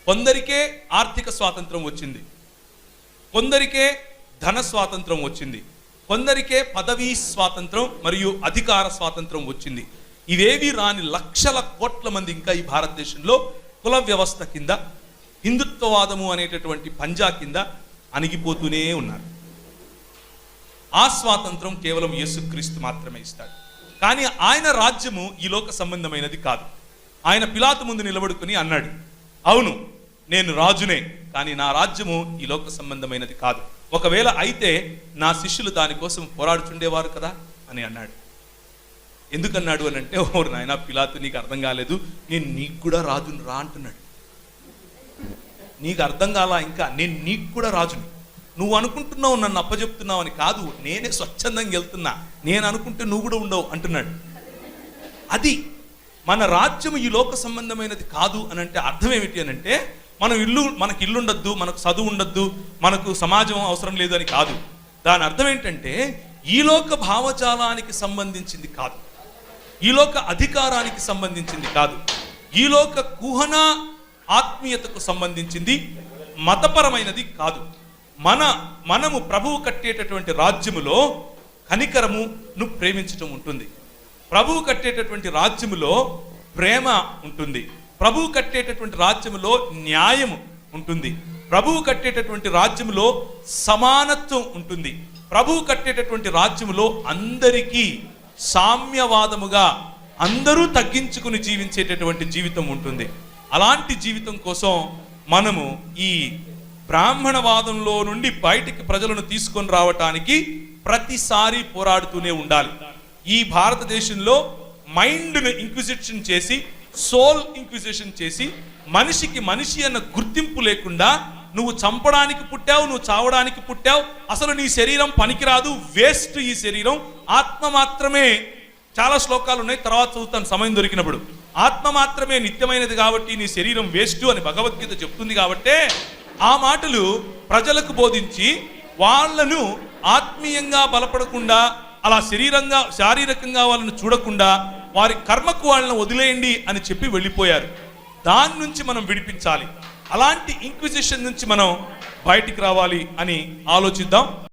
కొందరికే ఆర్థిక స్వాతంత్రం వచ్చింది, కొందరికే ధన స్వాతంత్రం వచ్చింది, కొందరికే పదవీ స్వాతంత్రం మరియు అధికార స్వాతంత్రం వచ్చింది. ఇవేవి రాని లక్షల కోట్ల మంది ఇంకా ఈ భారతదేశంలో కుల వ్యవస్థ కింద, హిందుత్వవాదము అనేటటువంటి పంజా కింద అణిగిపోతూనే ఉన్నారు. ఆ స్వాతంత్రం కేవలం యేసుక్రీస్తు మాత్రమే ఇస్తాడు. కానీ ఆయన రాజ్యము ఈ లోక సంబంధమైనది కాదు. ఆయన పిలాతు ముందు నిలబడుకుని అన్నాడు, అవును నేను రాజునే, కానీ నా రాజ్యము ఈ లోక సంబంధమైనది కాదు. ఒకవేళ అయితే నా శిష్యులు దానికోసం పోరాడుచుండేవారు కదా అని అన్నాడు. ఎందుకన్నాడు అని అంటే, ఓ నాయనా పిలాతు, నీకు అర్థం కాలేదు, నేను నీకు కూడా రాజుని రా అంటున్నాడు. నీకు అర్థం కాలా ఇంకా, నేను నీకు కూడా రాజుని. నువ్వు అనుకుంటున్నావు నన్ను అప్పచెప్తున్నావు అని కాదు, నేనే స్వచ్ఛందంగా వెళ్తున్నా, నేను అనుకుంటే నువ్వు కూడా ఉండవు అంటున్నాడు. అది మన రాజ్యం ఈ లోక సంబంధమైనది కాదు అని అంటే అర్థం ఏమిటి అని అంటే, మనకి ఇల్లు ఉండద్దు, మనకు చదువు ఉండద్దు, మనకు సమాజం అవసరం లేదు అని కాదు. దాని అర్థం ఏంటంటే, ఈ లోక భావజాలానికి సంబంధించింది కాదు, ఈ లోక అధికారానికి సంబంధించింది కాదు, ఈ లోక కుహన ఆత్మీయతకు సంబంధించింది, మతపరమైనది కాదు. మనము ప్రభువు కట్టేటటువంటి రాజ్యములో కనికరమును ప్రేమించటం ఉంటుంది, ప్రభువు కట్టేటటువంటి రాజ్యములో ప్రేమ ఉంటుంది, ప్రభువు కట్టేటటువంటి రాజ్యములో న్యాయము ఉంటుంది, ప్రభువు కట్టేటటువంటి రాజ్యములో సమానత్వం ఉంటుంది, ప్రభువు కట్టేటటువంటి రాజ్యములో అందరికీ సామ్యవాదముగా అందరూ తగ్గించుకుని జీవించేటటువంటి జీవితం ఉంటుంది. అలాంటి జీవితం కోసం మనము ఈ బ్రాహ్మణవాదంలో నుండి బయటికి ప్రజలను తీసుకొని రావటానికి ప్రతిసారి పోరాడుతూనే ఉండాలి. ఈ భారతదేశంలో మైండ్ను ఇంక్విజిషన్ చేసి, సోల్ ఇంక్విజిషన్ చేసి, మనిషికి మనిషి అన్న గుర్తింపు లేకుండా, నువ్వు చంపడానికి పుట్టావు, నువ్వు చావడానికి పుట్టావు, అసలు నీ శరీరం పనికిరాదు, వేస్ట్ ఈ శరీరం, ఆత్మ మాత్రమే. చాలా శ్లోకాలు ఉన్నాయి, తర్వాత చదువుతాను సమయం దొరికినప్పుడు. ఆత్మ మాత్రమే నిత్యమైనది కాబట్టి నీ శరీరం వేస్ట్ అని భగవద్గీత చెప్తుంది. కాబట్టే ఆ మాటలు ప్రజలకు బోధించి వాళ్ళను ఆత్మీయంగా బలపడకుండా, అలా శారీరకంగా వాళ్ళను చూడకుండా వారి కర్మకు వాళ్ళని వదిలేయండి అని చెప్పి వెళ్ళిపోయారు. దాని నుంచి మనం విడిపించాలి. అలాంటి ఇంక్విజిషన్ నుంచి మనం బయటికి రావాలి అని ఆలోచిద్దాం.